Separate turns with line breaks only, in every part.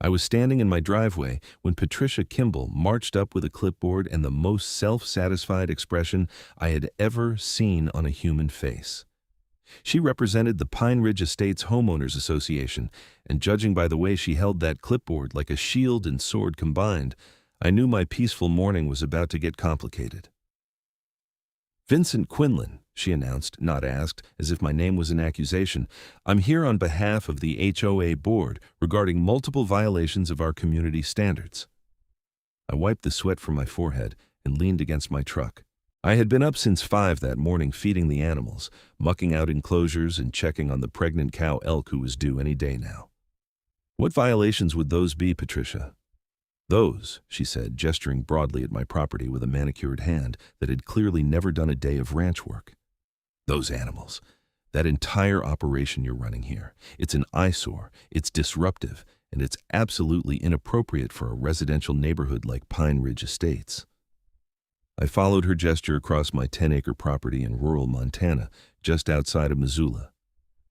I was standing in my driveway when Patricia Kimball marched up with a clipboard and the most self-satisfied expression I had ever seen on a human face. She represented the Pine Ridge Estates Homeowners Association, and judging by the way she held that clipboard like a shield and sword combined, I knew my peaceful morning was about to get complicated. "Vincent Quinlan," she announced, not asked, as if my name was an accusation. "I'm here on behalf of the HOA board regarding multiple violations of our community standards." I wiped the sweat from my forehead and leaned against my truck. I had been up since 5 that morning feeding the animals, mucking out enclosures and checking on the pregnant cow elk who was due any day now. "What violations would those be, Patricia?" "Those," she said, gesturing broadly at my property with a manicured hand that had clearly never done a day of ranch work. "Those animals. That entire operation you're running here. It's an eyesore, it's disruptive, and it's absolutely inappropriate for a residential neighborhood like Pine Ridge Estates." I followed her gesture across my 10-acre property in rural Montana, just outside of Missoula.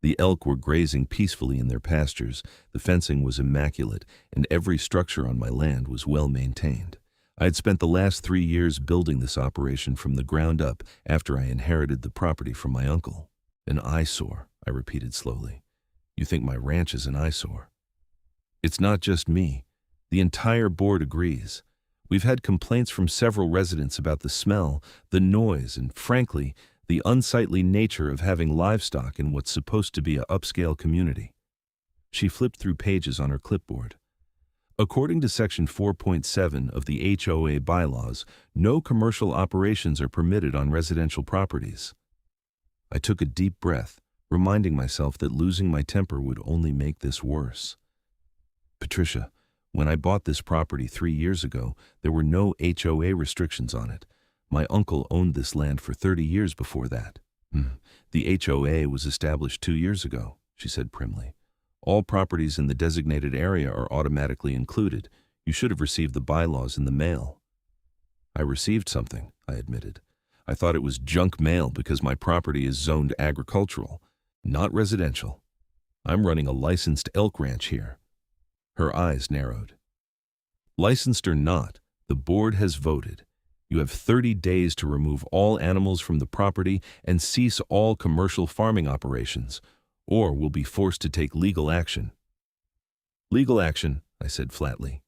The elk were grazing peacefully in their pastures, the fencing was immaculate, and every structure on my land was well maintained. I had spent the last 3 years building this operation from the ground up after I inherited the property from my uncle. "An eyesore," I repeated slowly. "You think my ranch is an eyesore?" "It's not just me. The entire board agrees. We've had complaints from several residents about the smell, the noise, and frankly, the unsightly nature of having livestock in what's supposed to be an upscale community." She flipped through pages on her clipboard. "According to Section 4.7 of the HOA bylaws, no commercial operations are permitted on residential properties." I took a deep breath, reminding myself that losing my temper would only make this worse. "Patricia, when I bought this property 3 years ago, there were no HOA restrictions on it. My uncle owned this land for 30 years before that." "The HOA was established 2 years ago," she said primly. "All properties in the designated area are automatically included. You should have received the bylaws in the mail." "I received something," I admitted. "I thought it was junk mail because my property is zoned agricultural, not residential. I'm running a licensed elk ranch here." Her eyes narrowed. "Licensed or not, the board has voted. You have 30 days to remove all animals from the property and cease all commercial farming operations, or will be forced to take legal action." "Legal action," I said flatly.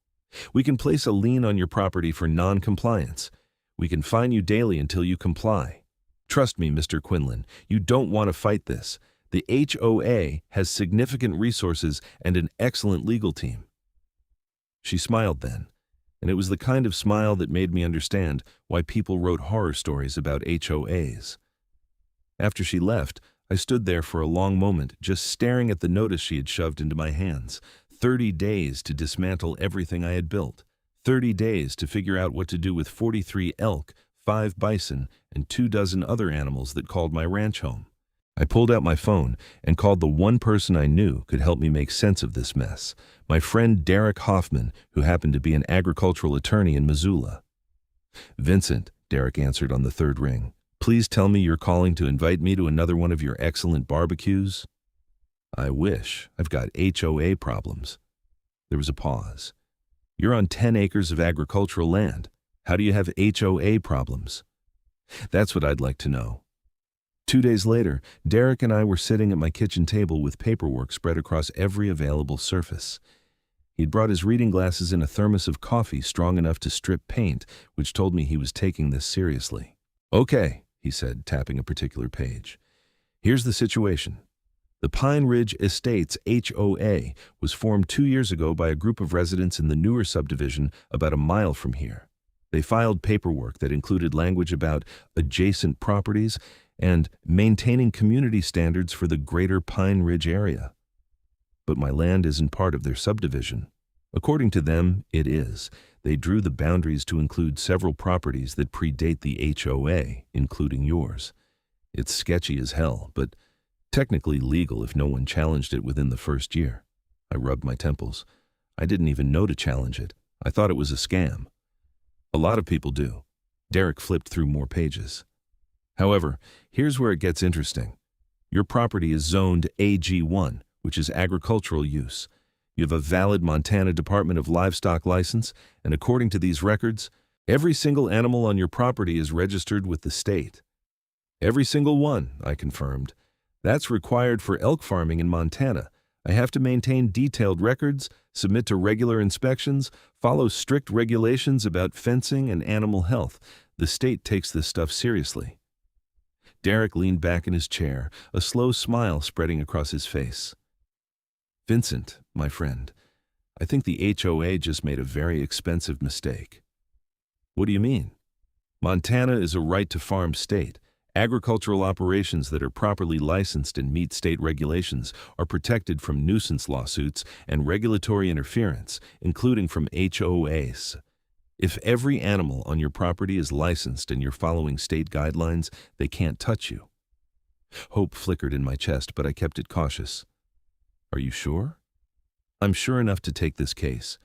"We can place a lien on your property for non-compliance. We can fine you daily until you comply. Trust me, Mr. Quinlan, you don't want to fight this. The HOA has significant resources and an excellent legal team." She smiled then, and it was the kind of smile that made me understand why people wrote horror stories about HOAs. After she left, I stood there for a long moment, just staring at the notice she had shoved into my hands. 30 days to dismantle everything I had built. 30 days to figure out what to do with 43 elk, 5 bison, and 24 other animals that called my ranch home. I pulled out my phone and called the one person I knew could help me make sense of this mess, my friend Derek Hoffman, who happened to be an agricultural attorney in Missoula. "Vincent," Derek answered on the 3rd ring, "please tell me you're calling to invite me to another one of your excellent barbecues." "I wish. I've got HOA problems." There was a pause. "You're on 10 acres of agricultural land. How do you have HOA problems?" "That's what I'd like to know." 2 days later, Derek and I were sitting at my kitchen table with paperwork spread across every available surface. He'd brought his reading glasses and a thermos of coffee strong enough to strip paint, which told me he was taking this seriously. "Okay," he said, tapping a particular page. "Here's the situation. The Pine Ridge Estates HOA was formed 2 years ago by a group of residents in the newer subdivision about a mile from here. They filed paperwork that included language about adjacent properties and maintaining community standards for the greater Pine Ridge area. But my land isn't part of their subdivision. According to them, it is. They drew the boundaries to include several properties that predate the HOA, including yours. It's sketchy as hell, but technically legal if no one challenged it within the first year." I rubbed my temples. I didn't even know to challenge it. I thought it was a scam. "A lot of people do." Derek flipped through more pages. "However, here's where it gets interesting. Your property is zoned AG1, which is agricultural use. You have a valid Montana Department of Livestock license, and according to these records, every single animal on your property is registered with the state. Every single one, I confirmed. That's required for elk farming in Montana. I have to maintain detailed records, submit to regular inspections, follow strict regulations about fencing and animal health. The state takes this stuff seriously. Derek leaned back in his chair, a slow smile spreading across his face. Vincent, my friend, I think the HOA just made a very expensive mistake. What do you mean? Montana is a right-to-farm state. Agricultural operations that are properly licensed and meet state regulations are protected from nuisance lawsuits and regulatory interference, including from HOAs. If every animal on your property is licensed and you're following state guidelines, they can't touch you. Hope flickered in my chest, but I kept it cautious. Are you sure? I'm sure enough to take this case.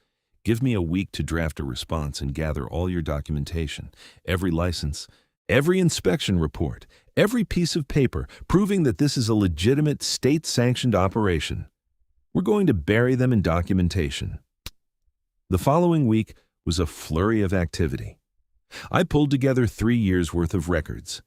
Give me a week to draft a response and gather all your documentation, every license, every inspection report, every piece of paper proving that this is a legitimate state-sanctioned operation. We're going to bury them in documentation. The following week was a flurry of activity. I pulled together 3 years' worth of records.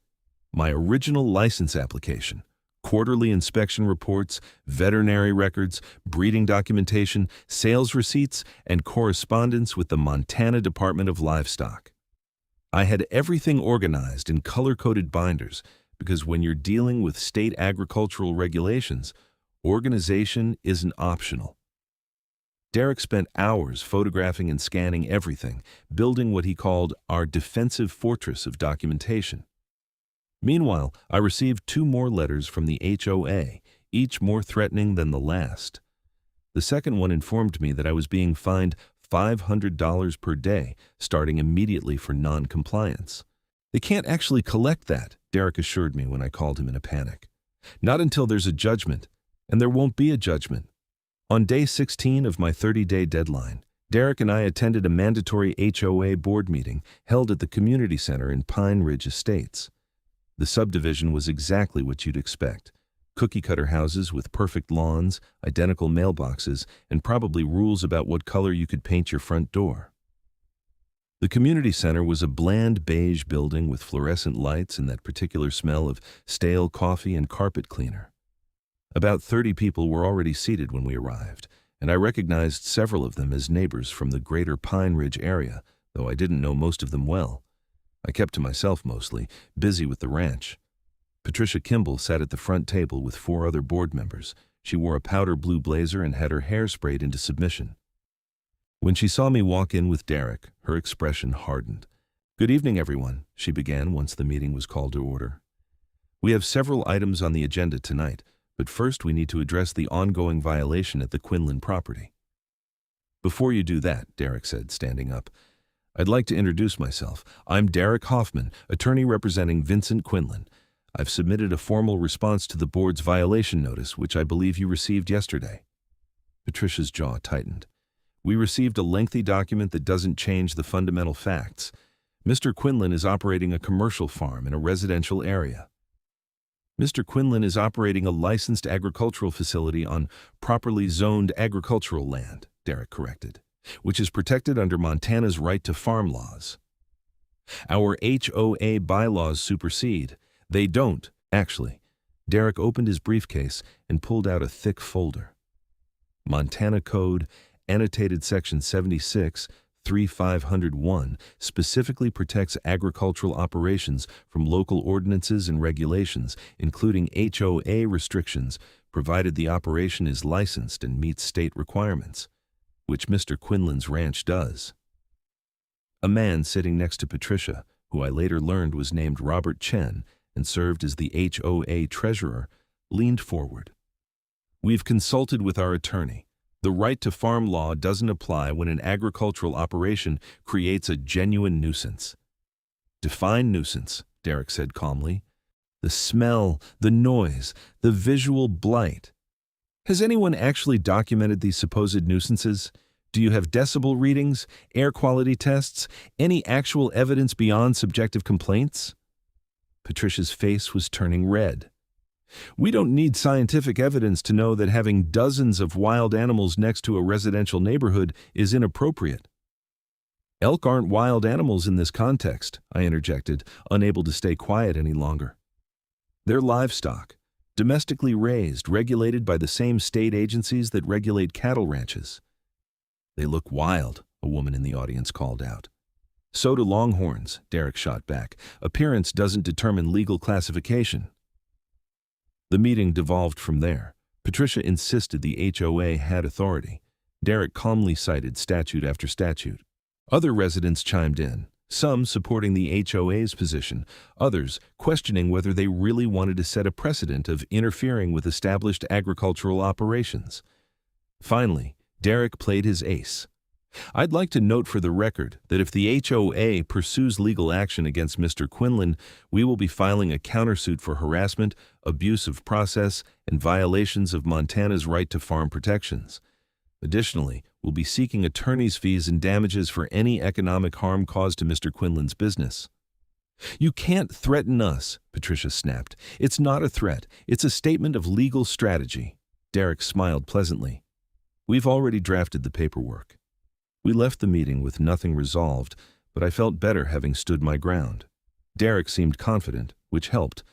My original license application, quarterly inspection reports, veterinary records, breeding documentation, sales receipts, and correspondence with the Montana Department of Livestock. I had everything organized in color-coded binders because when you're dealing with state agricultural regulations, organization isn't optional. Derek spent hours photographing and scanning everything, building what he called our defensive fortress of documentation. Meanwhile, I received 2 more letters from the HOA, each more threatening than the last. The second one informed me that I was being fined $500 per day, starting immediately for non-compliance. They can't actually collect that, Derek assured me when I called him in a panic. Not until there's a judgment, and there won't be a judgment. On day 16 of my 30-day deadline, Derek and I attended a mandatory HOA board meeting held at the community center in Pine Ridge Estates. The subdivision was exactly what you'd expect. Cookie-cutter houses with perfect lawns, identical mailboxes, and probably rules about what color you could paint your front door. The community center was a bland beige building with fluorescent lights and that particular smell of stale coffee and carpet cleaner. About 30 people were already seated when we arrived, and I recognized several of them as neighbors from the greater Pine Ridge area, though I didn't know most of them well. I kept to myself mostly, busy with the ranch. Patricia Kimball sat at the front table with 4 other board members. She wore a powder blue blazer and had her hair sprayed into submission. When she saw me walk in with Derek, her expression hardened. "Good evening, everyone," she began once the meeting was called to order. "We have several items on the agenda tonight, but first we need to address the ongoing violation at the Quinlan property." "Before you do that," Derek said, standing up, "I'd like to introduce myself. I'm Derek Hoffman, attorney representing Vincent Quinlan. I've submitted a formal response to the board's violation notice, which I believe you received yesterday." Patricia's jaw tightened. "We received a lengthy document that doesn't change the fundamental facts. Mr. Quinlan is operating a commercial farm in a residential area." "Mr. Quinlan is operating a licensed agricultural facility on properly zoned agricultural land," Derek corrected, "which is protected under Montana's right to farm laws. Our HOA bylaws supersede. They don't, actually." Derek opened his briefcase and pulled out a thick folder. Montana Code, annotated Section 76-3501, specifically protects agricultural operations from local ordinances and regulations, including HOA restrictions, provided the operation is licensed and meets state requirements, which Mr. Quinlan's ranch does. A man sitting next to Patricia, who I later learned was named Robert Chen and served as the HOA treasurer, leaned forward. "We've consulted with our attorney. The right to farm law doesn't apply when an agricultural operation creates a genuine nuisance." "Define nuisance," Derek said calmly. "The smell, the noise, the visual blight. Has anyone actually documented these supposed nuisances? Do you have decibel readings, air quality tests, any actual evidence beyond subjective complaints?" Patricia's face was turning red. We don't need scientific evidence to know that having dozens of wild animals next to a residential neighborhood is inappropriate. Elk aren't wild animals in this context, I interjected, unable to stay quiet any longer. They're livestock, domestically raised, regulated by the same state agencies that regulate cattle ranches. They look wild, a woman in the audience called out. So do longhorns, Derek shot back. Appearance doesn't determine legal classification. The meeting devolved from there. Patricia insisted the HOA had authority. Derek calmly cited statute after statute. Other residents chimed in, some supporting the HOA's position, others questioning whether they really wanted to set a precedent of interfering with established agricultural operations. Finally, Derek played his ace. I'd like to note for the record that if the HOA pursues legal action against Mr. Quinlan, we will be filing a countersuit for harassment, abuse of process, and violations of Montana's right to farm protections. Additionally, we'll be seeking attorney's fees and damages for any economic harm caused to Mr. Quinlan's business. You can't threaten us, Patricia snapped. It's not a threat. It's a statement of legal strategy. Derek smiled pleasantly. We've already drafted the paperwork. We left the meeting with nothing resolved, but I felt better having stood my ground. Derek seemed confident, which helped,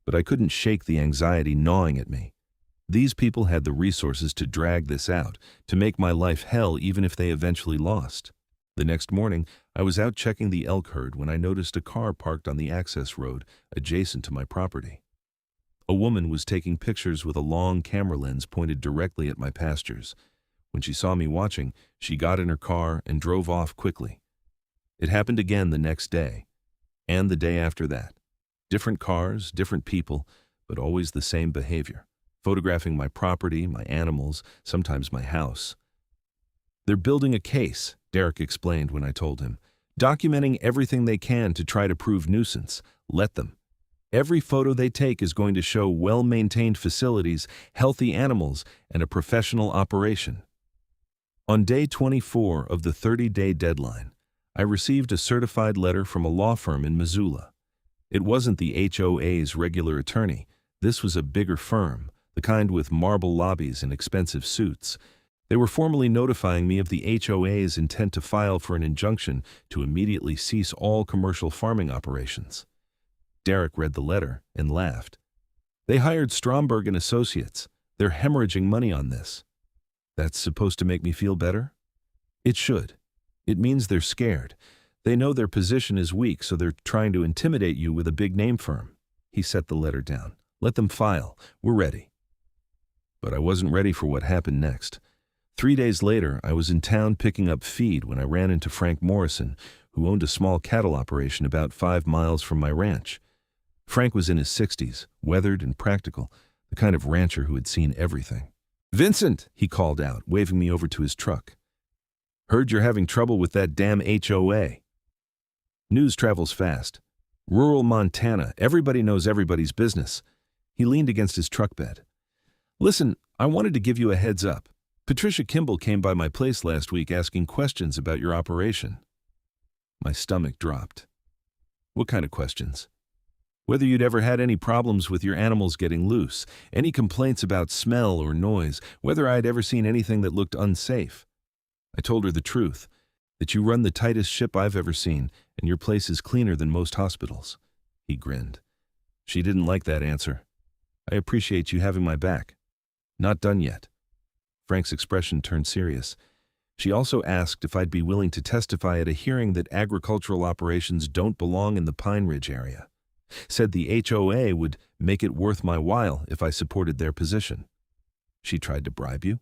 but I couldn't shake the anxiety gnawing at me. These people had the resources to drag this out, to make my life hell even if they eventually lost. The next morning, I was out checking the elk herd when I noticed a car parked on the access road adjacent to my property. A woman was taking pictures with a long camera lens pointed directly at my pastures. When she saw me watching, she got in her car and drove off quickly. It happened again the next day, and the day after that. Different cars, different people, but always the same behavior. Photographing my property, my animals, sometimes my house. They're building a case, Derek explained when I told him, documenting everything they can to try to prove nuisance. Let them. Every photo they take is going to show well-maintained facilities, healthy animals, and a professional operation. On day 24 of the 30-day deadline, I received a certified letter from a law firm in Missoula. It wasn't the HOA's regular attorney. This was a bigger firm, the kind with marble lobbies and expensive suits. They were formally notifying me of the HOA's intent to file for an injunction to immediately cease all commercial farming operations. Derek read the letter and laughed. They hired Stromberg and Associates. They're hemorrhaging money on this. That's supposed to make me feel better? It should. It means they're scared. They know their position is weak, so they're trying to intimidate you with a big-name firm. He set the letter down. Let them file. We're ready. But I wasn't ready for what happened next. 3 days later, I was in town picking up feed when I ran into Frank Morrison, who owned a small cattle operation about 5 miles from my ranch. Frank was in his 60s, weathered and practical, the kind of rancher who had seen everything. "Vincent," he called out, waving me over to his truck. "Heard you're having trouble with that damn HOA." News travels fast. Rural Montana, everybody knows everybody's business. He leaned against his truck bed. "Listen, I wanted to give you a heads up. Patricia Kimball came by my place last week asking questions about your operation." My stomach dropped. "What kind of questions?" "Whether you'd ever had any problems with your animals getting loose, any complaints about smell or noise, whether I'd ever seen anything that looked unsafe." I told her the truth, that you run the tightest ship I've ever seen, and your place is cleaner than most hospitals. He grinned. She didn't like that answer. "I appreciate you having my back." "Not done yet." Frank's expression turned serious. She also asked if I'd be willing to testify at a hearing that agricultural operations don't belong in the Pine Ridge area. Said the HOA would make it worth my while if I supported their position. "She tried to bribe you?"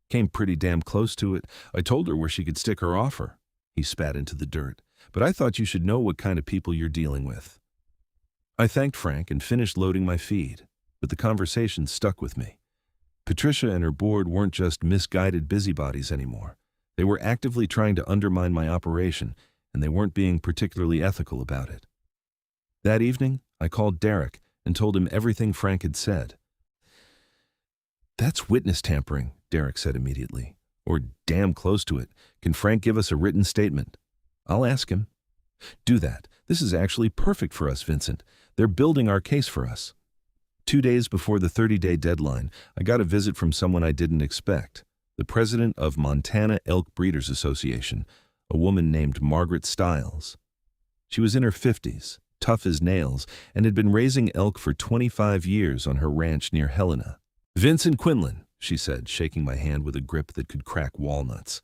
"Came pretty damn close to it. I told her where she could stick her offer." He spat into the dirt. "But I thought you should know what kind of people you're dealing with." I thanked Frank and finished loading my feed, but the conversation stuck with me. Patricia and her board weren't just misguided busybodies anymore. They were actively trying to undermine my operation, and they weren't being particularly ethical about it. That evening, I called Derek and told him everything Frank had said. "That's witness tampering," Derek said immediately. "Or damn close to it. Can Frank give us a written statement?" "I'll ask him." "Do that. This is actually perfect for us, Vincent. They're building our case for us." 2 days before the 30-day deadline, I got a visit from someone I didn't expect, the president of Montana Elk Breeders Association, a woman named Margaret Stiles. She was in her 50s, tough as nails, and had been raising elk for 25 years on her ranch near Helena. "Vincent Quinlan," she said, shaking my hand with a grip that could crack walnuts.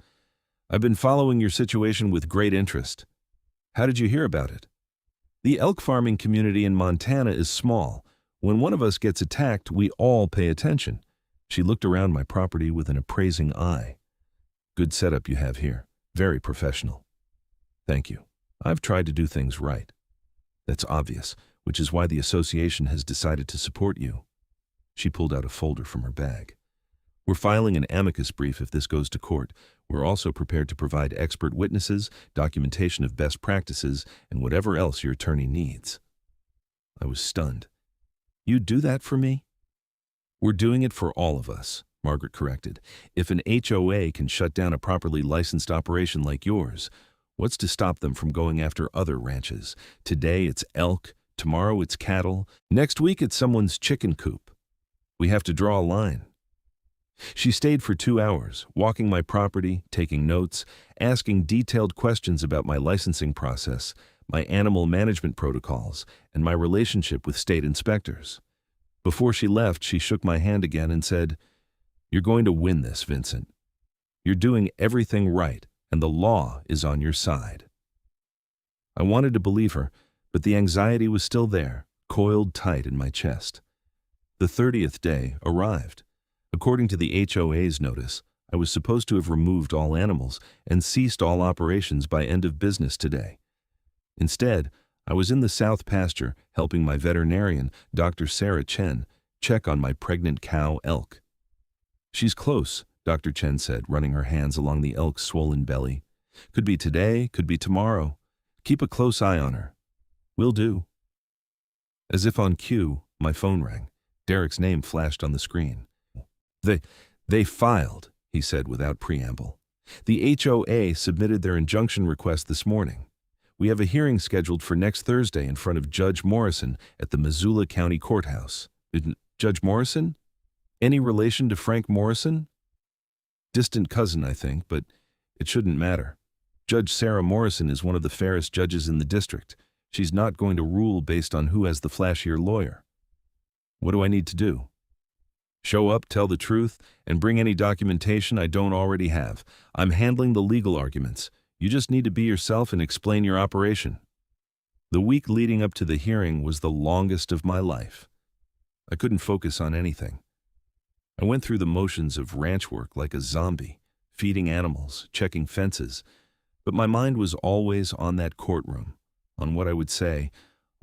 "I've been following your situation with great interest. How did you hear about it?" "The elk farming community in Montana is small. When one of us gets attacked, we all pay attention." She looked around my property with an appraising eye. "Good setup you have here. Very professional." "Thank you. I've tried to do things right." "That's obvious, which is why the association has decided to support you." She pulled out a folder from her bag. "We're filing an amicus brief if this goes to court. We're also prepared to provide expert witnesses, documentation of best practices, and whatever else your attorney needs." I was stunned. "You'd do that for me?" "We're doing it for all of us," Margaret corrected. "If an HOA can shut down a properly licensed operation like yours, what's to stop them from going after other ranches? Today it's elk, tomorrow it's cattle, next week it's someone's chicken coop. We have to draw a line." She stayed for 2 hours, walking my property, taking notes, asking detailed questions about my licensing process, my animal management protocols, and my relationship with state inspectors. Before she left, she shook my hand again and said, "You're going to win this, Vincent. You're doing everything right, and the law is on your side." I wanted to believe her, but the anxiety was still there, coiled tight in my chest. The 30th day arrived. According to the HOA's notice, I was supposed to have removed all animals and ceased all operations by end of business today. Instead, I was in the south pasture helping my veterinarian, Dr. Sarah Chen, check on my pregnant cow elk. "She's close," Dr. Chen said, running her hands along the elk's swollen belly. "Could be today, could be tomorrow. Keep a close eye on her." "Will do." As if on cue, my phone rang. Derek's name flashed on the screen. They filed," he said without preamble. "The HOA submitted their injunction request this morning. We have a hearing scheduled for next Thursday in front of Judge Morrison at the Missoula County Courthouse." "Judge Morrison? Any relation to Frank Morrison?" "Distant cousin, I think, but it shouldn't matter. Judge Sarah Morrison is one of the fairest judges in the district. She's not going to rule based on who has the flashier lawyer." "What do I need to do?" "Show up, tell the truth, and bring any documentation I don't already have. I'm handling the legal arguments. You just need to be yourself and explain your operation." The week leading up to the hearing was the longest of my life. I couldn't focus on anything. I went through the motions of ranch work like a zombie, feeding animals, checking fences, but my mind was always on that courtroom, on what I would say,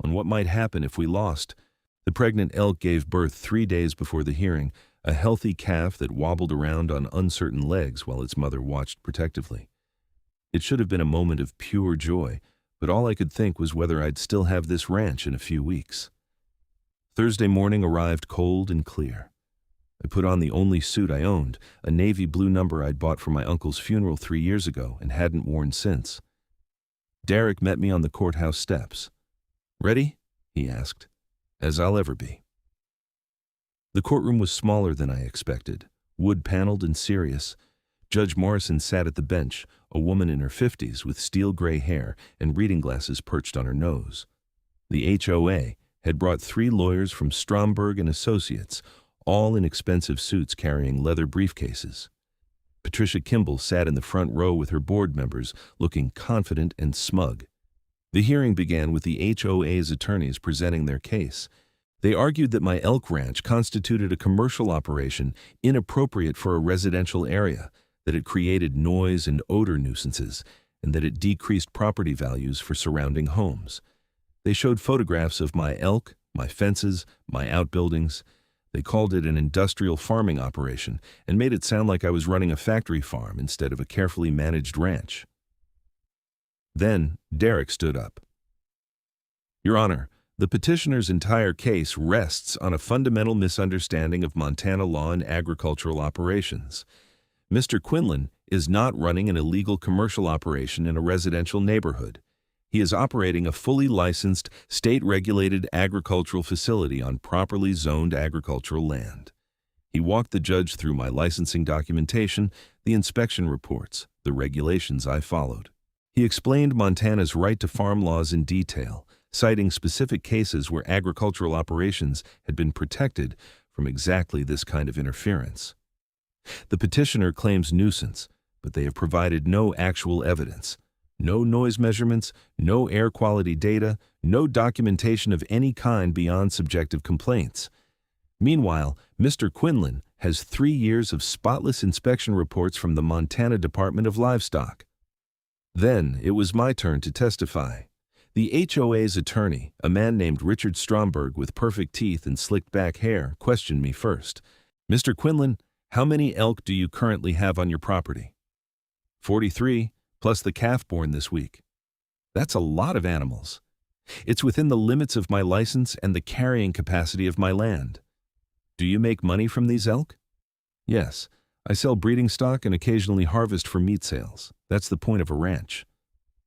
on what might happen if we lost. The pregnant elk gave birth 3 days before the hearing, a healthy calf that wobbled around on uncertain legs while its mother watched protectively. It should have been a moment of pure joy, but all I could think was whether I'd still have this ranch in a few weeks. Thursday morning arrived cold and clear. I put on the only suit I owned, a navy blue number I'd bought for my uncle's funeral 3 years ago and hadn't worn since. Derek met me on the courthouse steps. "Ready?" he asked. "As I'll ever be." The courtroom was smaller than I expected, wood-paneled and serious. Judge Morrison sat at the bench, a woman in her 50s with steel-gray hair and reading glasses perched on her nose. The HOA had brought 3 lawyers from Stromberg and Associates, all in expensive suits carrying leather briefcases. Patricia Kimball sat in the front row with her board members, looking confident and smug. The hearing began with the HOA's attorneys presenting their case. They argued that my elk ranch constituted a commercial operation inappropriate for a residential area, that it created noise and odor nuisances, and that it decreased property values for surrounding homes. They showed photographs of my elk, my fences, my outbuildings. They called it an industrial farming operation and made it sound like I was running a factory farm instead of a carefully managed ranch. Then Derek stood up. "Your Honor, the petitioner's entire case rests on a fundamental misunderstanding of Montana law and agricultural operations. Mr. Quinlan is not running an illegal commercial operation in a residential neighborhood. He is operating a fully licensed, state-regulated agricultural facility on properly zoned agricultural land. He walked the judge through my licensing documentation, the inspection reports, the regulations I followed. He explained Montana's right to farm laws in detail, citing specific cases where agricultural operations had been protected from exactly this kind of interference. The petitioner claims nuisance, but they have provided no actual evidence. No noise measurements, no air quality data, no documentation of any kind beyond subjective complaints. Meanwhile, Mr. Quinlan has 3 years of spotless inspection reports from the Montana Department of Livestock. Then it was my turn to testify. The HOA's attorney, a man named Richard Stromberg with perfect teeth and slicked back hair, questioned me first. Mr. Quinlan, how many elk do you currently have on your property? 43, plus the calf born this week. That's a lot of animals. It's within the limits of my license and the carrying capacity of my land. Do you make money from these elk? Yes, I sell breeding stock and occasionally harvest for meat sales. That's the point of a ranch.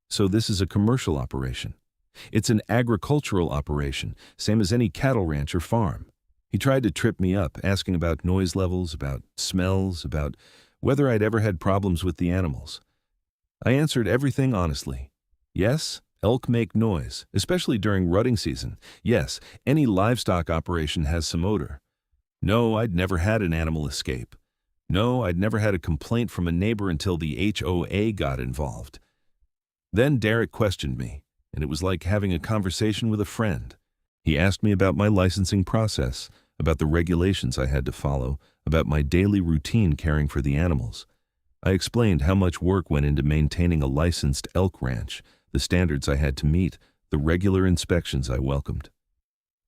So this is a commercial operation. It's an agricultural operation, same as any cattle ranch or farm. He tried to trip me up, asking about noise levels, about smells, about whether I'd ever had problems with the animals. I answered everything honestly. Yes, elk make noise, especially during rutting season. Yes, any livestock operation has some odor. No, I'd never had an animal escape. No, I'd never had a complaint from a neighbor until the HOA got involved. Then Derek questioned me, and it was like having a conversation with a friend. He asked me about my licensing process, about the regulations I had to follow, about my daily routine caring for the animals. I explained how much work went into maintaining a licensed elk ranch, the standards I had to meet, the regular inspections I welcomed.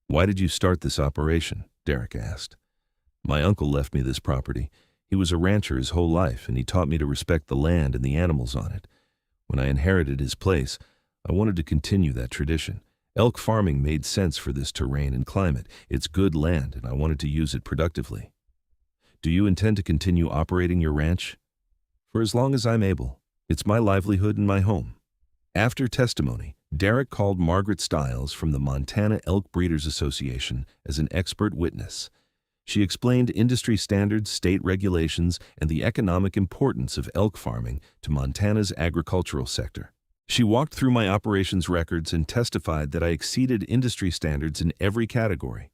Why did you start this operation? Derek asked. My uncle left me this property. He was a rancher his whole life, and he taught me to respect the land and the animals on it. When I inherited his place, I wanted to continue that tradition. Elk farming made sense for this terrain and climate. It's good land, and I wanted to use it productively. Do you intend to continue operating your ranch? For as long as I'm able. It's my livelihood and my home. After testimony, Derek called Margaret Stiles from the Montana Elk Breeders Association as an expert witness. She explained industry standards, state regulations, and the economic importance of elk farming to Montana's agricultural sector. She walked through my operations records and testified that I exceeded industry standards in every category.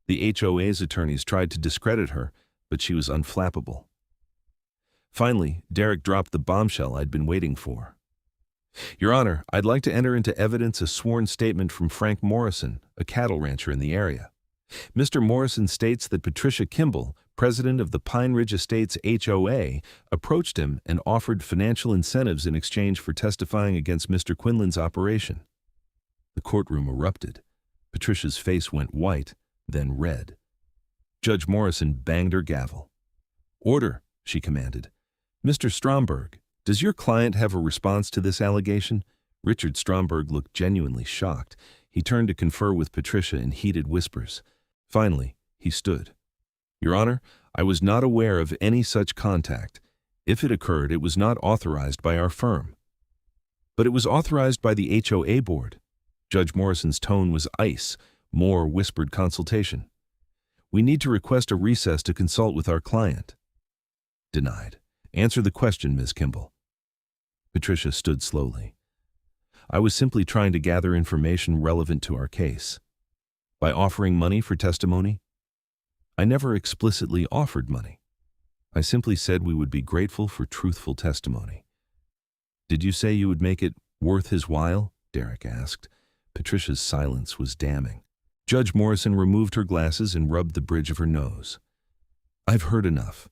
The HOA's attorneys tried to discredit her, but she was unflappable. Finally, Derek dropped the bombshell I'd been waiting for. Your Honor, I'd like to enter into evidence a sworn statement from Frank Morrison, a cattle rancher in the area. Mr. Morrison states that Patricia Kimball, president of the Pine Ridge Estates HOA, approached him and offered financial incentives in exchange for testifying against Mr. Quinlan's operation. The courtroom erupted. Patricia's face went white, then red. Judge Morrison banged her gavel. Order, she commanded. Mr. Stromberg, does your client have a response to this allegation? Richard Stromberg looked genuinely shocked. He turned to confer with Patricia in heated whispers. Finally, he stood. Your Honor, I was not aware of any such contact. If it occurred, it was not authorized by our firm. But it was authorized by the HOA board. Judge Morrison's tone was ice, more whispered consultation. We need to request a recess to consult with our client. Denied. Answer the question, Ms. Kimball. Patricia stood slowly. I was simply trying to gather information relevant to our case. By offering money for testimony? I never explicitly offered money. I simply said we would be grateful for truthful testimony. Did you say you would make it worth his while? Derek asked. Patricia's silence was damning. Judge Morrison removed her glasses and rubbed the bridge of her nose. I've heard enough.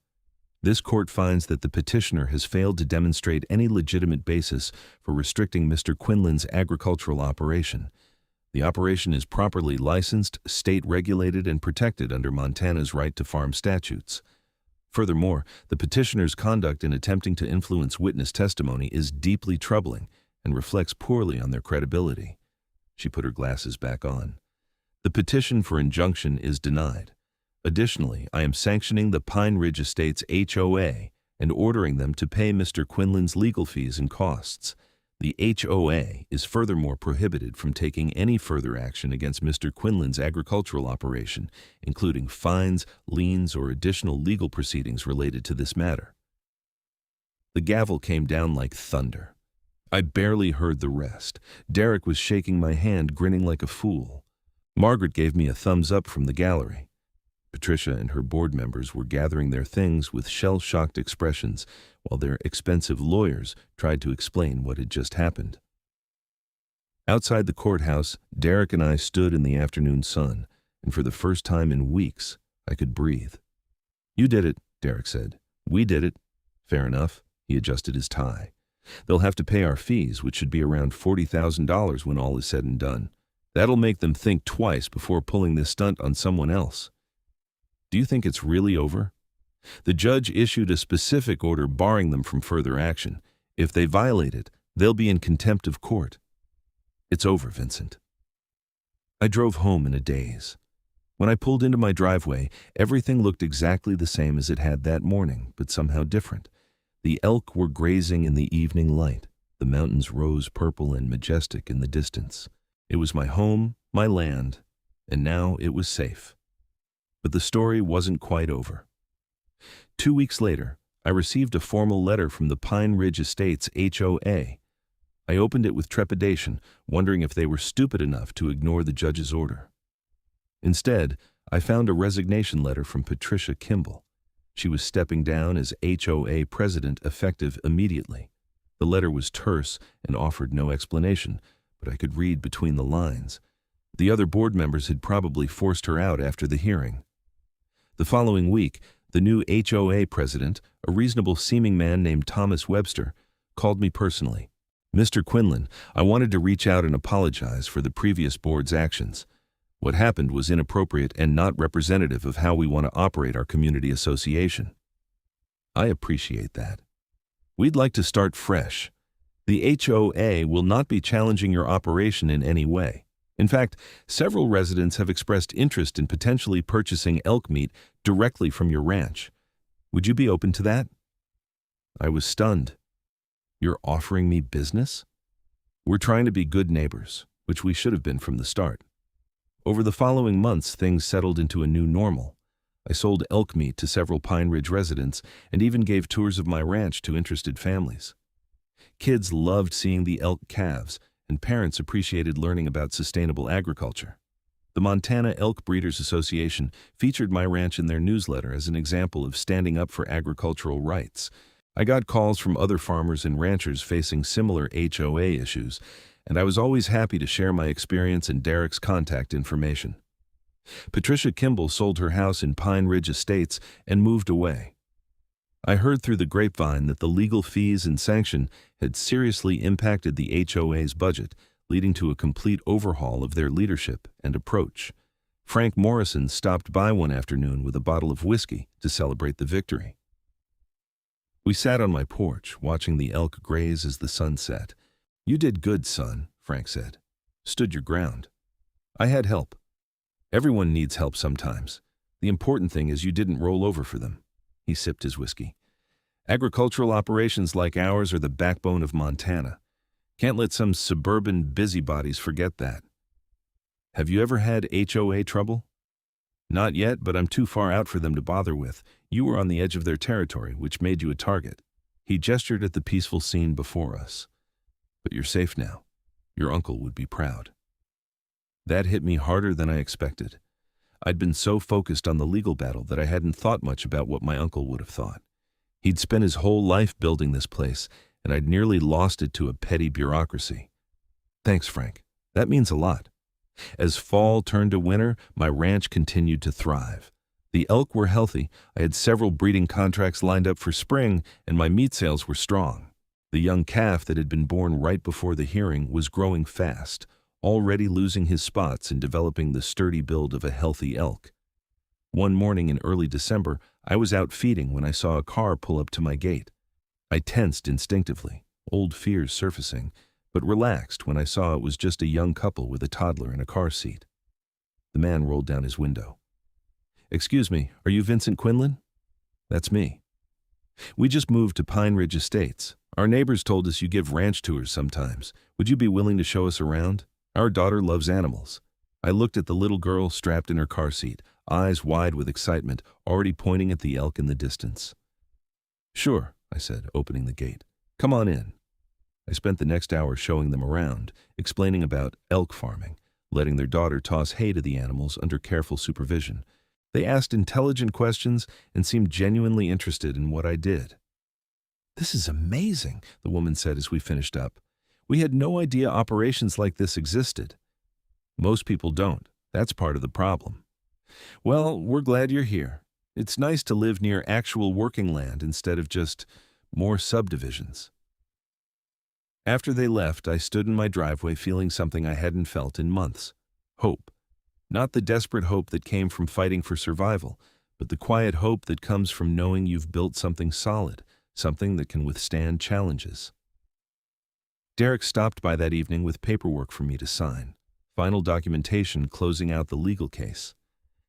This court finds that the petitioner has failed to demonstrate any legitimate basis for restricting Mr. Quinlan's agricultural operation. The operation is properly licensed, state-regulated, and protected under Montana's right to farm statutes. Furthermore, the petitioner's conduct in attempting to influence witness testimony is deeply troubling and reflects poorly on their credibility. She put her glasses back on. The petition for injunction is denied. Additionally, I am sanctioning the Pine Ridge Estates HOA and ordering them to pay Mr. Quinlan's legal fees and costs. The HOA is furthermore prohibited from taking any further action against Mr. Quinlan's agricultural operation, including fines, liens, or additional legal proceedings related to this matter. The gavel came down like thunder. I barely heard the rest. Derek was shaking my hand, grinning like a fool. Margaret gave me a thumbs up from the gallery. Patricia and her board members were gathering their things with shell-shocked expressions, while their expensive lawyers tried to explain what had just happened. Outside the courthouse, Derek and I stood in the afternoon sun, and for the first time in weeks, I could breathe. "You did it," Derek said. "We did it." "Fair enough." He adjusted his tie. "They'll have to pay our fees, which should be around $40,000 when all is said and done. That'll make them think twice before pulling this stunt on someone else." "Do you think it's really over?" "The judge issued a specific order barring them from further action. If they violate it, they'll be in contempt of court." "It's over, Vincent." I drove home in a daze. When I pulled into my driveway, everything looked exactly the same as it had that morning, but somehow different. The elk were grazing in the evening light. The mountains rose purple and majestic in the distance. It was my home, my land, and now it was safe. But the story wasn't quite over. 2 weeks later, I received a formal letter from the Pine Ridge Estates HOA. I opened it with trepidation, wondering if they were stupid enough to ignore the judge's order. Instead, I found a resignation letter from Patricia Kimball. She was stepping down as HOA president effective immediately. The letter was terse and offered no explanation, but I could read between the lines. The other board members had probably forced her out after the hearing. The following week, the new HOA president, a reasonable-seeming man named Thomas Webster, called me personally. "Mr. Quinlan, I wanted to reach out and apologize for the previous board's actions. What happened was inappropriate and not representative of how we want to operate our community association." "I appreciate that. We'd like to start fresh. The HOA will not be challenging your operation in any way. In fact, several residents have expressed interest in potentially purchasing elk meat directly from your ranch. Would you be open to that?" I was stunned. "You're offering me business?" "We're trying to be good neighbors, which we should have been from the start." Over the following months, things settled into a new normal. I sold elk meat to several Pine Ridge residents and even gave tours of my ranch to interested families. Kids loved seeing the elk calves, and parents appreciated learning about sustainable agriculture. The Montana Elk Breeders Association featured my ranch in their newsletter as an example of standing up for agricultural rights. I got calls from other farmers and ranchers facing similar HOA issues, and I was always happy to share my experience and Derek's contact information. Patricia Kimball sold her house in Pine Ridge Estates and moved away. I heard through the grapevine that the legal fees and sanction had seriously impacted the HOA's budget, leading to a complete overhaul of their leadership and approach. Frank Morrison stopped by one afternoon with a bottle of whiskey to celebrate the victory. We sat on my porch, watching the elk graze as the sun set. "You did good, son," Frank said. "Stood your ground." "I had help. Everyone needs help sometimes. The important thing is you didn't roll over for them." He sipped his whiskey. "Agricultural operations like ours are the backbone of Montana. Can't let some suburban busybodies forget that." "Have you ever had HOA trouble?" "Not yet, but I'm too far out for them to bother with. You were on the edge of their territory, which made you a target." He gestured at the peaceful scene before us. "But you're safe now. Your uncle would be proud." That hit me harder than I expected. I'd been so focused on the legal battle that I hadn't thought much about what my uncle would have thought. He'd spent his whole life building this place, and I'd nearly lost it to a petty bureaucracy. "Thanks, Frank. That means a lot." As fall turned to winter, my ranch continued to thrive. The elk were healthy, I had several breeding contracts lined up for spring, and my meat sales were strong. The young calf that had been born right before the hearing was growing fast, already losing his spots and developing the sturdy build of a healthy elk. One morning in early December, I was out feeding when I saw a car pull up to my gate. I tensed instinctively, old fears surfacing, but relaxed when I saw it was just a young couple with a toddler in a car seat. The man rolled down his window. "Excuse me, are you Vincent Quinlan?" "That's me." "We just moved to Pine Ridge Estates. Our neighbors told us you give ranch tours sometimes. Would you be willing to show us around? Our daughter loves animals. I looked at the little girl strapped in her car seat, eyes wide with excitement, already pointing at the elk in the distance. Sure, I said, opening the gate. Come on in. I spent the next hour showing them around, explaining about elk farming, letting their daughter toss hay to the animals under careful supervision. They asked intelligent questions and seemed genuinely interested in what I did. This is amazing, the woman said as we finished up. We had no idea operations like this existed. Most people don't. That's part of the problem. Well, we're glad you're here. It's nice to live near actual working land instead of just more subdivisions. After they left, I stood in my driveway feeling something I hadn't felt in months. Hope. Not the desperate hope that came from fighting for survival, but the quiet hope that comes from knowing you've built something solid, something that can withstand challenges. Derek stopped by that evening with paperwork for me to sign, final documentation closing out the legal case.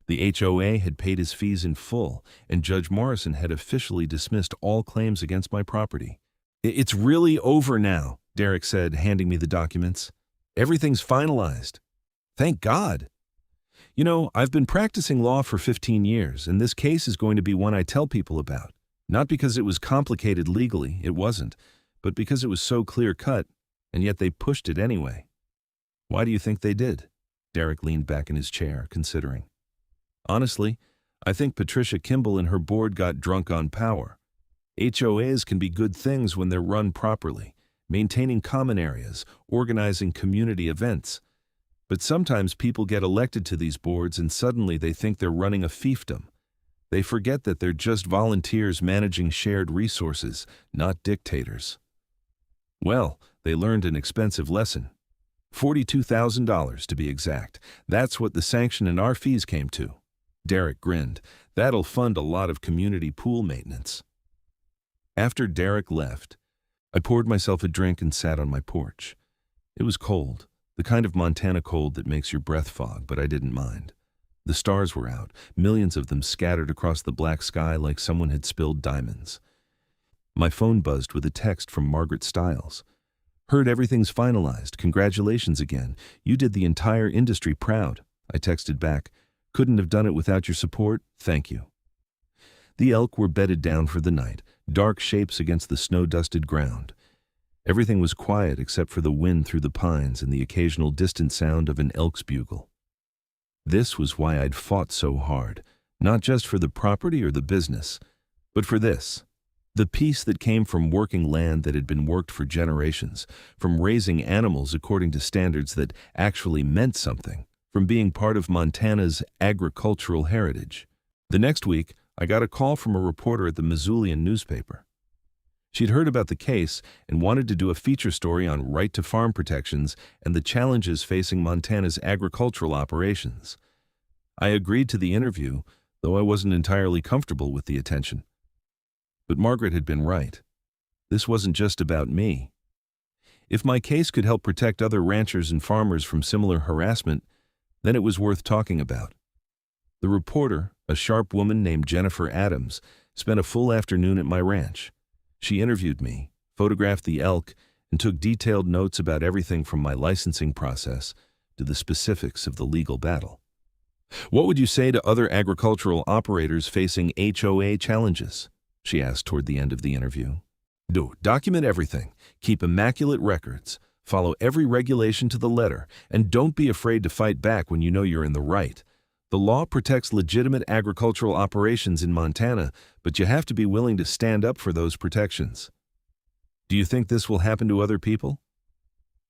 The HOA had paid his fees in full, and Judge Morrison had officially dismissed all claims against my property. It's really over now, Derek said, handing me the documents. Everything's finalized. Thank God. You know, I've been practicing law for 15 years, and this case is going to be one I tell people about. Not because it was complicated legally, it wasn't, but because it was so clear-cut, and yet they pushed it anyway. Why do you think they did? Derek leaned back in his chair, considering. Honestly, I think Patricia Kimball and her board got drunk on power. HOAs can be good things when they're run properly, maintaining common areas, organizing community events. But sometimes people get elected to these boards and suddenly they think they're running a fiefdom. They forget that they're just volunteers managing shared resources, not dictators. Well, they learned an expensive lesson. $42,000 to be exact. That's what the sanction and our fees came to. Derek grinned. That'll fund a lot of community pool maintenance. After Derek left, I poured myself a drink and sat on my porch. It was cold, the kind of Montana cold that makes your breath fog, but I didn't mind. The stars were out, millions of them scattered across the black sky like someone had spilled diamonds. My phone buzzed with a text from Margaret Stiles. Heard everything's finalized. Congratulations again. You did the entire industry proud. I texted back. Couldn't have done it without your support. Thank you. The elk were bedded down for the night, dark shapes against the snow-dusted ground. Everything was quiet except for the wind through the pines and the occasional distant sound of an elk's bugle. This was why I'd fought so hard, not just for the property or the business, but for this. The peace that came from working land that had been worked for generations, from raising animals according to standards that actually meant something, from being part of Montana's agricultural heritage. The next week, I got a call from a reporter at the Missoulian newspaper. She'd heard about the case and wanted to do a feature story on right-to-farm protections and the challenges facing Montana's agricultural operations. I agreed to the interview, though I wasn't entirely comfortable with the attention. But Margaret had been right. This wasn't just about me. If my case could help protect other ranchers and farmers from similar harassment, then it was worth talking about. The reporter, a sharp woman named Jennifer Adams, spent a full afternoon at my ranch. She interviewed me, photographed the elk, and took detailed notes about everything from my licensing process to the specifics of the legal battle. What would you say to other agricultural operators facing HOA challenges? She asked toward the end of the interview. Document everything, keep immaculate records, follow every regulation to the letter, and don't be afraid to fight back when you know you're in the right. The law protects legitimate agricultural operations in Montana, but you have to be willing to stand up for those protections. Do you think this will happen to other people?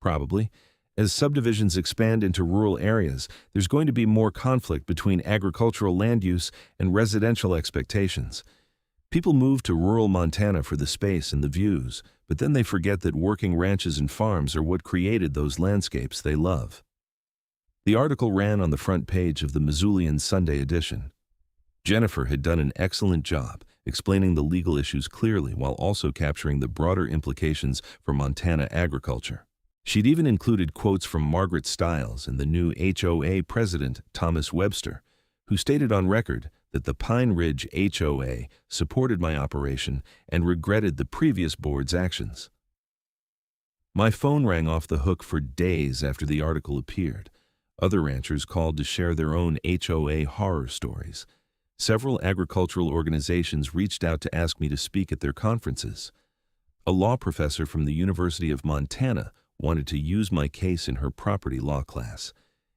Probably. As subdivisions expand into rural areas, there's going to be more conflict between agricultural land use and residential expectations. People move to rural Montana for the space and the views, but then they forget that working ranches and farms are what created those landscapes they love. The article ran on the front page of the Missoulian Sunday edition. Jennifer had done an excellent job explaining the legal issues clearly while also capturing the broader implications for Montana agriculture. She'd even included quotes from Margaret Stiles and the new HOA president, Thomas Webster, who stated on record that the Pine Ridge HOA supported my operation and regretted the previous board's actions. My phone rang off the hook for days after the article appeared. Other ranchers called to share their own HOA horror stories. Several agricultural organizations reached out to ask me to speak at their conferences. A law professor from the University of Montana wanted to use my case in her property law class.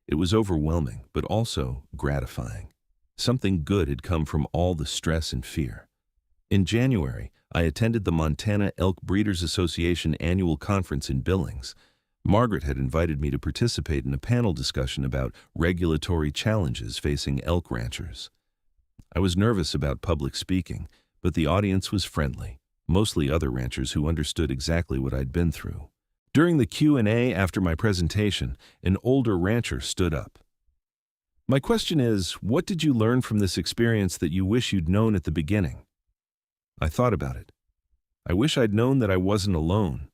It was overwhelming, but also gratifying. Something good had come from all the stress and fear. In January, I attended the Montana Elk Breeders Association annual conference in Billings. Margaret had invited me to participate in a panel discussion about regulatory challenges facing elk ranchers. I was nervous about public speaking, but the audience was friendly, mostly other ranchers who understood exactly what I'd been through. During the Q&A after my presentation, an older rancher stood up. My question is, what did you learn from this experience that you wish you'd known at the beginning? I thought about it. I wish I'd known that I wasn't alone.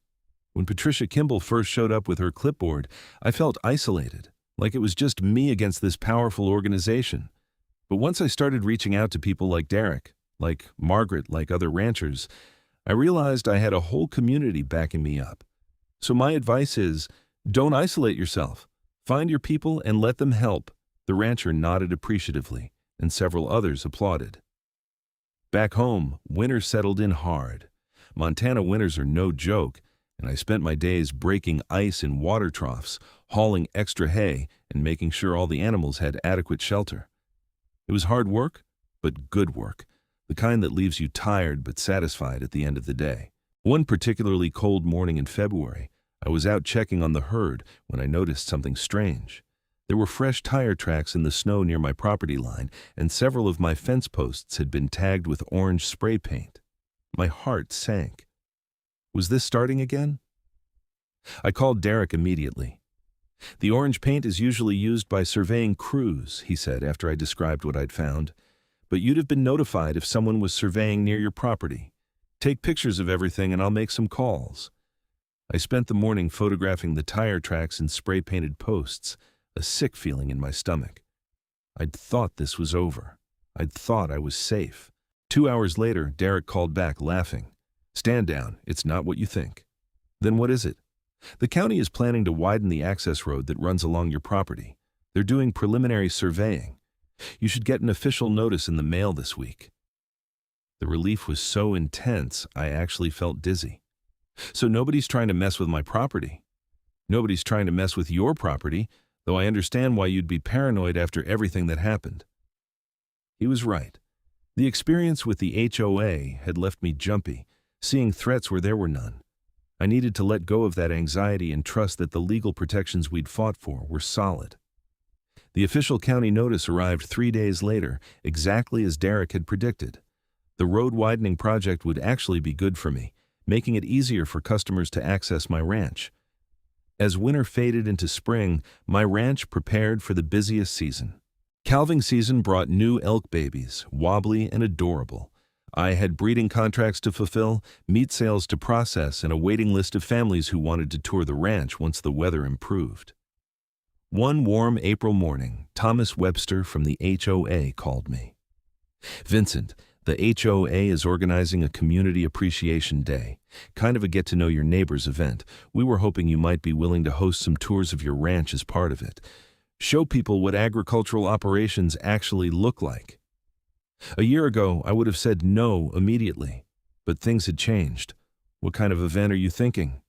When Patricia Kimball first showed up with her clipboard, I felt isolated, like it was just me against this powerful organization. But once I started reaching out to people like Derek, like Margaret, like other ranchers, I realized I had a whole community backing me up. So my advice is, don't isolate yourself. Find your people and let them help. The rancher nodded appreciatively, and several others applauded. Back home, winter settled in hard. Montana winters are no joke, and I spent my days breaking ice in water troughs, hauling extra hay, and making sure all the animals had adequate shelter. It was hard work, but good work, the kind that leaves you tired but satisfied at the end of the day. One particularly cold morning in February, I was out checking on the herd when I noticed something strange. There were fresh tire tracks in the snow near my property line, and several of my fence posts had been tagged with orange spray paint. My heart sank. Was this starting again? I called Derek immediately. The orange paint is usually used by surveying crews, he said after I described what I'd found. But you'd have been notified if someone was surveying near your property. Take pictures of everything and I'll make some calls. I spent the morning photographing the tire tracks and spray-painted posts, a sick feeling in my stomach. I'd thought this was over. I'd thought I was safe. 2 hours later, Derek called back, laughing. Stand down, it's not what you think. Then what is it? The county is planning to widen the access road that runs along your property. They're doing preliminary surveying. You should get an official notice in the mail this week. The relief was so intense, I actually felt dizzy. So nobody's trying to mess with my property. Nobody's trying to mess with your property, though I understand why you'd be paranoid after everything that happened. He was right. The experience with the HOA had left me jumpy, seeing threats where there were none. I needed to let go of that anxiety and trust that the legal protections we'd fought for were solid. The official county notice arrived 3 days later, exactly as Derek had predicted. The road widening project would actually be good for me, making it easier for customers to access my ranch. As winter faded into spring, my ranch prepared for the busiest season. Calving season brought new elk babies, wobbly and adorable. I had breeding contracts to fulfill, meat sales to process, and a waiting list of families who wanted to tour the ranch once the weather improved. One warm April morning, Thomas Webster from the HOA called me. Vincent, the HOA is organizing a Community Appreciation Day, kind of a get-to-know-your-neighbors event. We were hoping you might be willing to host some tours of your ranch as part of it. Show people what agricultural operations actually look like. A year ago, I would have said no immediately, but things had changed. What kind of event are you thinking?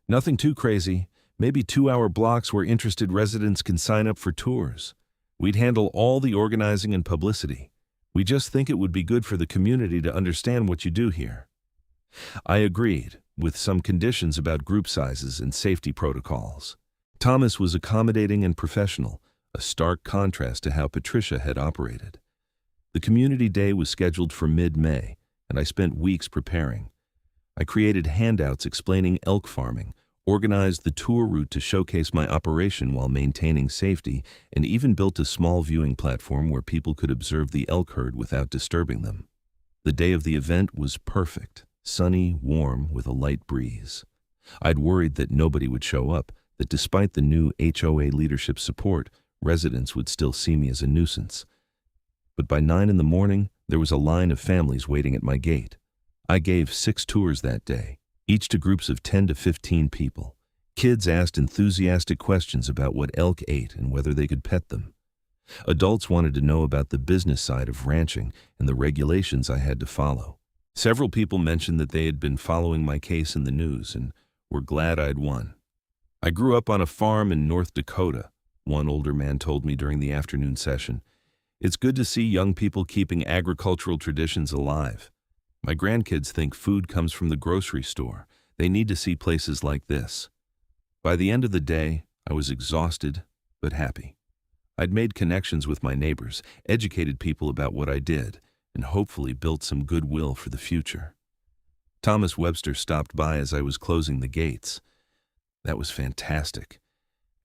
Nothing too crazy, maybe 2-hour blocks where interested residents can sign up for tours. We'd handle all the organizing and publicity. We just think it would be good for the community to understand what you do here. I agreed, with some conditions about group sizes and safety protocols. Thomas was accommodating and professional, a stark contrast to how Patricia had operated. The community day was scheduled for mid-May, and I spent weeks preparing. I created handouts explaining elk farming, organized the tour route to showcase my operation while maintaining safety, and even built a small viewing platform where people could observe the elk herd without disturbing them. The day of the event was perfect, sunny, warm, with a light breeze. I'd worried that nobody would show up, that despite the new HOA leadership support, residents would still see me as a nuisance. But by 9 a.m, there was a line of families waiting at my gate. I gave 6 tours that day, each to groups of 10 to 15 people. Kids asked enthusiastic questions about what elk ate and whether they could pet them. Adults wanted to know about the business side of ranching and the regulations I had to follow. Several people mentioned that they had been following my case in the news and were glad I'd won. I grew up on a farm in North Dakota, one older man told me during the afternoon session. It's good to see young people keeping agricultural traditions alive. My grandkids think food comes from the grocery store. They need to see places like this. By the end of the day, I was exhausted but happy. I'd made connections with my neighbors, educated people about what I did, and hopefully built some goodwill for the future. Thomas Webster stopped by as I was closing the gates. That was fantastic.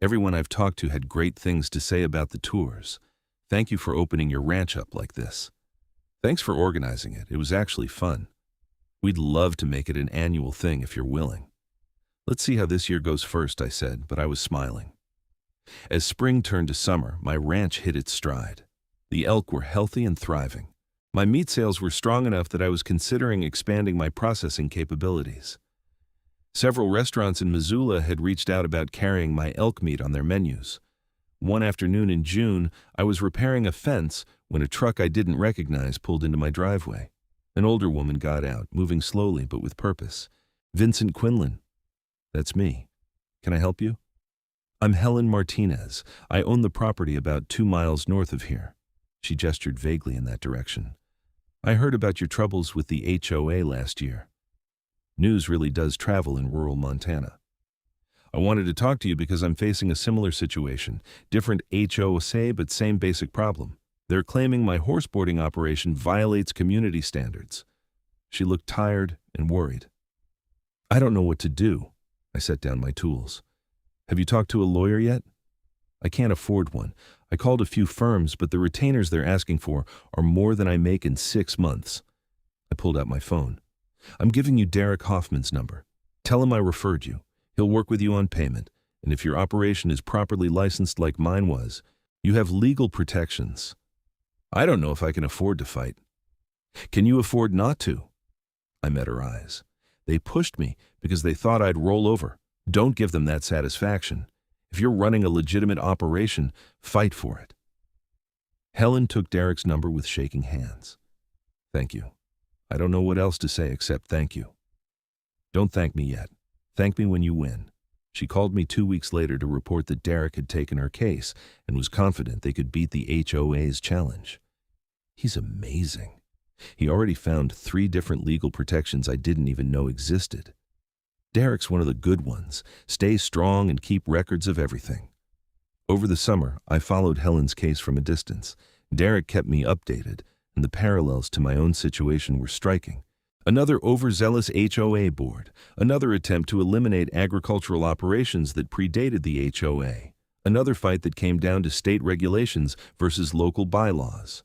Everyone I've talked to had great things to say about the tours. Thank you for opening your ranch up like this. Thanks for organizing it. It was actually fun. We'd love to make it an annual thing if you're willing. Let's see how this year goes first, I said, but I was smiling. As spring turned to summer, my ranch hit its stride. The elk were healthy and thriving. My meat sales were strong enough that I was considering expanding my processing capabilities. Several restaurants in Missoula had reached out about carrying my elk meat on their menus. One afternoon in June, I was repairing a fence when a truck I didn't recognize pulled into my driveway. An older woman got out, moving slowly but with purpose. Vincent Quinlan. That's me. Can I help you? I'm Helen Martinez. I own the property about 2 miles north of here. She gestured vaguely in that direction. I heard about your troubles with the HOA last year. News really does travel in rural Montana. I wanted to talk to you because I'm facing a similar situation. Different HOA, but same basic problem. They're claiming my horseboarding operation violates community standards. She looked tired and worried. I don't know what to do. I set down my tools. Have you talked to a lawyer yet? I can't afford one. I called a few firms, but the retainers they're asking for are more than I make in 6 months. I pulled out my phone. I'm giving you Derek Hoffman's number. Tell him I referred you. He'll work with you on payment, and if your operation is properly licensed like mine was, you have legal protections. I don't know if I can afford to fight. Can you afford not to? I met her eyes. They pushed me because they thought I'd roll over. Don't give them that satisfaction. If you're running a legitimate operation, fight for it. Helen took Derek's number with shaking hands. Thank you. I don't know what else to say except thank you. Don't thank me yet. Thank me when you win. She called me 2 weeks later to report that Derek had taken her case and was confident they could beat the HOA's challenge. He's amazing. He already found 3 different legal protections I didn't even know existed. Derek's one of the good ones. Stay strong and keep records of everything. Over the summer, I followed Helen's case from a distance. Derek kept me updated, and the parallels to my own situation were striking. Another overzealous HOA board, another attempt to eliminate agricultural operations that predated the HOA, another fight that came down to state regulations versus local bylaws.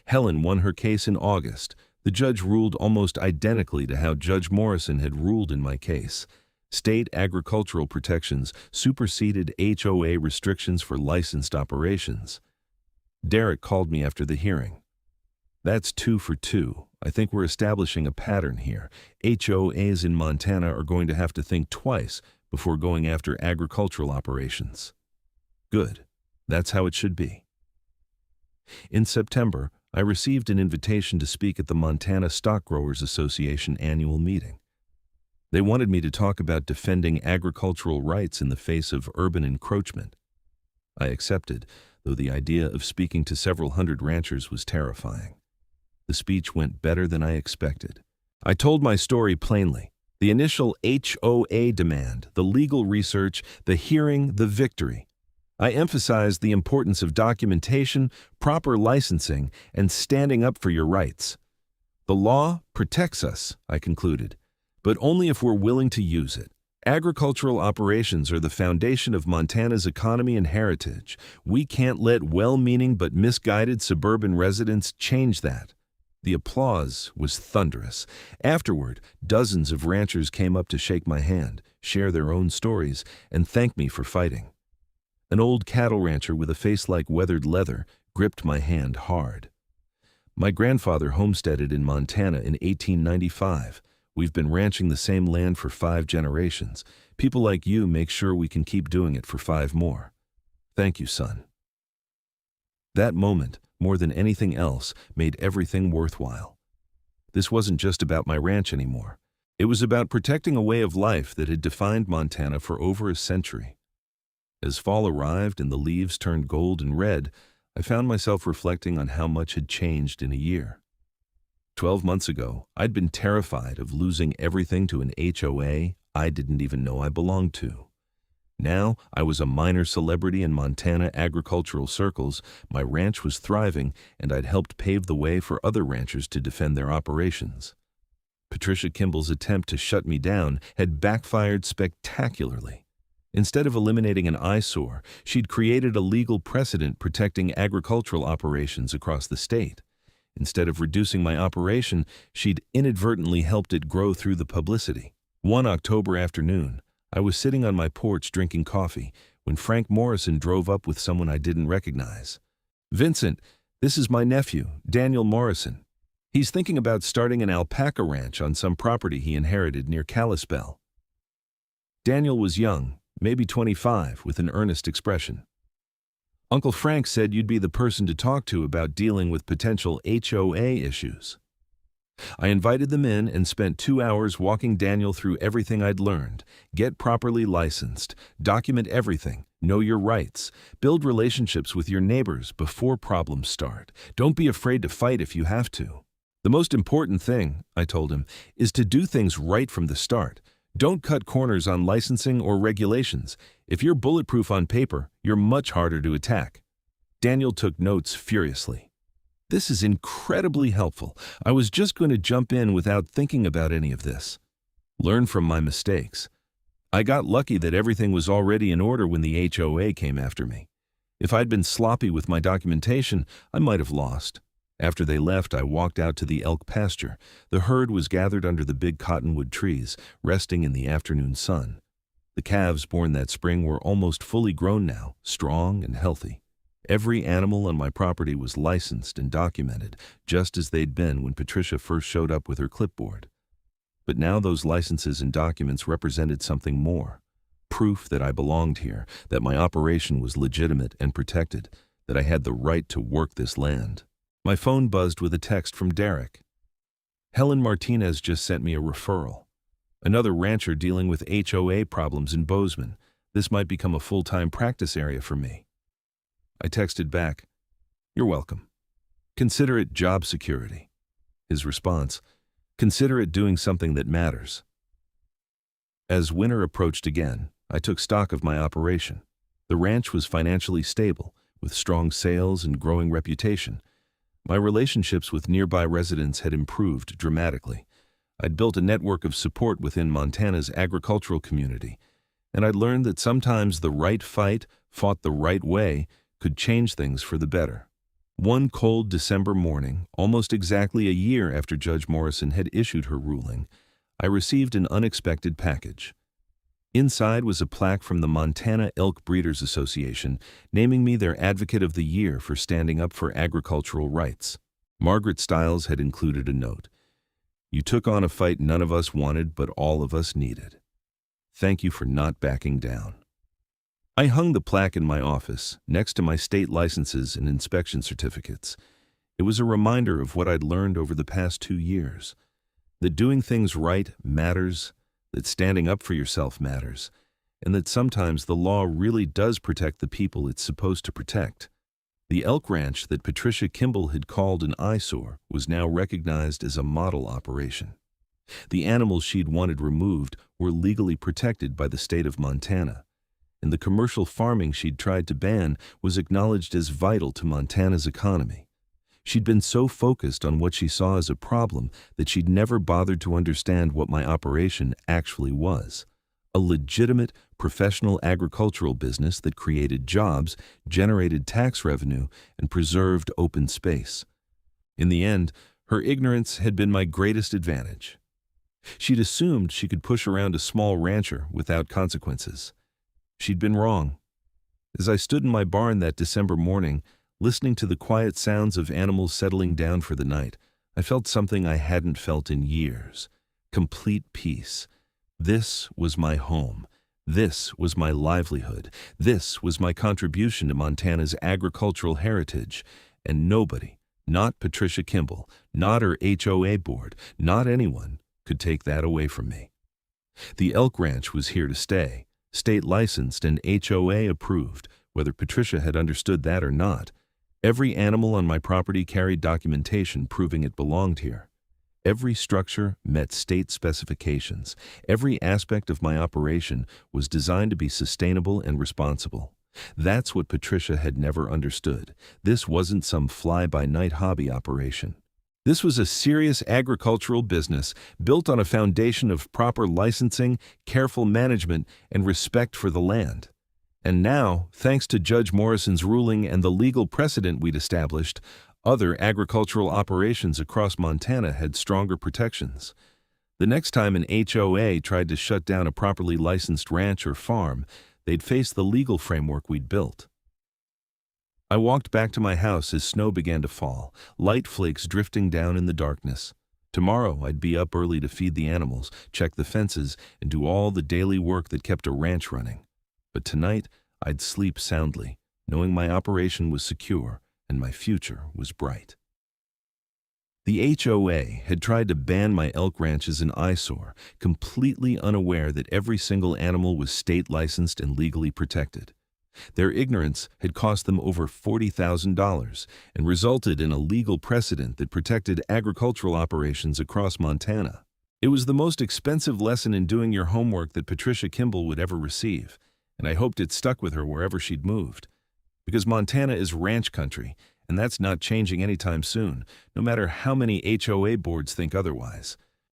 Helen won her case in August. The judge ruled almost identically to how Judge Morrison had ruled in my case. State agricultural protections superseded HOA restrictions for licensed operations. Derek called me after the hearing. That's 2 for 2. I think we're establishing a pattern here. HOAs in Montana are going to have to think twice before going after agricultural operations. Good. That's how it should be. In September, I received an invitation to speak at the Montana Stock Growers Association annual meeting. They wanted me to talk about defending agricultural rights in the face of urban encroachment. I accepted, though the idea of speaking to several hundred ranchers was terrifying. The speech went better than I expected. I told my story plainly. The initial HOA demand, the legal research, the hearing, the victory. I emphasized the importance of documentation, proper licensing, and standing up for your rights. The law protects us, I concluded, but only if we're willing to use it. Agricultural operations are the foundation of Montana's economy and heritage. We can't let well-meaning but misguided suburban residents change that. The applause was thunderous. Afterward, dozens of ranchers came up to shake my hand, share their own stories, and thank me for fighting. An old cattle rancher with a face like weathered leather gripped my hand hard. My grandfather homesteaded in Montana in 1895. We've been ranching the same land for 5 generations. People like you make sure we can keep doing it for 5 more. Thank you, son." That moment, more than anything else, made everything worthwhile. This wasn't just about my ranch anymore. It was about protecting a way of life that had defined Montana for over a century. As fall arrived and the leaves turned gold and red, I found myself reflecting on how much had changed in a year. 12 months ago, I'd been terrified of losing everything to an HOA I didn't even know I belonged to. Now, I was a minor celebrity in Montana agricultural circles, my ranch was thriving, and I'd helped pave the way for other ranchers to defend their operations. Patricia Kimball's attempt to shut me down had backfired spectacularly. Instead of eliminating an eyesore, she'd created a legal precedent protecting agricultural operations across the state. Instead of reducing my operation, she'd inadvertently helped it grow through the publicity. One October afternoon, I was sitting on my porch drinking coffee when Frank Morrison drove up with someone I didn't recognize. "Vincent, this is my nephew, Daniel Morrison. He's thinking about starting an alpaca ranch on some property he inherited near Kalispell." Daniel was young, maybe 25, with an earnest expression. "Uncle Frank said you'd be the person to talk to about dealing with potential HOA issues." I invited them in and spent 2 hours walking Daniel through everything I'd learned. Get properly licensed, document everything, know your rights, build relationships with your neighbors before problems start. Don't be afraid to fight if you have to. The most important thing, I told him, is to do things right from the start. Don't cut corners on licensing or regulations. If you're bulletproof on paper, you're much harder to attack. Daniel took notes furiously. "This is incredibly helpful. I was just going to jump in without thinking about any of this. Learn from my mistakes. I got lucky that everything was already in order when the HOA came after me. If I'd been sloppy with my documentation, I might have lost." After they left, I walked out to the elk pasture. The herd was gathered under the big cottonwood trees, resting in the afternoon sun. The calves born that spring were almost fully grown now, strong and healthy. Every animal on my property was licensed and documented, just as they'd been when Patricia first showed up with her clipboard. But now those licenses and documents represented something more. Proof that I belonged here, that my operation was legitimate and protected, that I had the right to work this land. My phone buzzed with a text from Derek. "Helen Martinez just sent me a referral. Another rancher dealing with HOA problems in Bozeman. This might become a full-time practice area for me." I texted back, "You're welcome. Consider it job security." His response, "Consider it doing something that matters." As winter approached again, I took stock of my operation. The ranch was financially stable, with strong sales and growing reputation. My relationships with nearby residents had improved dramatically. I'd built a network of support within Montana's agricultural community, and I'd learned that sometimes the right fight, fought the right way, could change things for the better. One cold December morning, almost exactly a year after Judge Morrison had issued her ruling, I received an unexpected package. Inside was a plaque from the Montana Elk Breeders Association naming me their Advocate of the Year for standing up for agricultural rights. Margaret Stiles had included a note. "You took on a fight none of us wanted, but all of us needed. Thank you for not backing down." I hung the plaque in my office, next to my state licenses and inspection certificates. It was a reminder of what I'd learned over the past 2 years. That doing things right matters, that standing up for yourself matters, and that sometimes the law really does protect the people it's supposed to protect. The elk ranch that Patricia Kimball had called an eyesore was now recognized as a model operation. The animals she'd wanted removed were legally protected by the state of Montana, and the commercial farming she'd tried to ban was acknowledged as vital to Montana's economy. She'd been so focused on what she saw as a problem that she'd never bothered to understand what my operation actually was. A legitimate, professional agricultural business that created jobs, generated tax revenue, and preserved open space. In the end, her ignorance had been my greatest advantage. She'd assumed she could push around a small rancher without consequences. She'd been wrong. As I stood in my barn that December morning, listening to the quiet sounds of animals settling down for the night, I felt something I hadn't felt in years. complete peace. This was my home. This was my livelihood. This was my contribution to Montana's agricultural heritage. And nobody, not Patricia Kimball, not her HOA board, not anyone, could take that away from me. The elk ranch was here to stay, state licensed and HOA approved, whether Patricia had understood that or not. Every animal on my property carried documentation proving it belonged here. Every structure met state specifications. Every aspect of my operation was designed to be sustainable and responsible. That's what Patricia had never understood. This wasn't some fly-by-night hobby operation. This was a serious agricultural business built on a foundation of proper licensing, careful management, and respect for the land. And now, thanks to Judge Morrison's ruling and the legal precedent we'd established, other agricultural operations across Montana had stronger protections. The next time an HOA tried to shut down a properly licensed ranch or farm, they'd face the legal framework we'd built. I walked back to my house as snow began to fall, light flakes drifting down in the darkness. Tomorrow I'd be up early to feed the animals, check the fences, and do all the daily work that kept a ranch running. But tonight I'd sleep soundly, knowing my operation was secure and my future was bright. The HOA had tried to ban my elk ranches in Eyesore, completely unaware that every single animal was state licensed and legally protected. Their ignorance had cost them over $40,000 and resulted in a legal precedent that protected agricultural operations across Montana. It was the most expensive lesson in doing your homework that Patricia Kimball would ever receive, and I hoped it stuck with her wherever she'd moved. Because Montana is ranch country, and that's not changing anytime soon, no matter how many HOA boards think otherwise.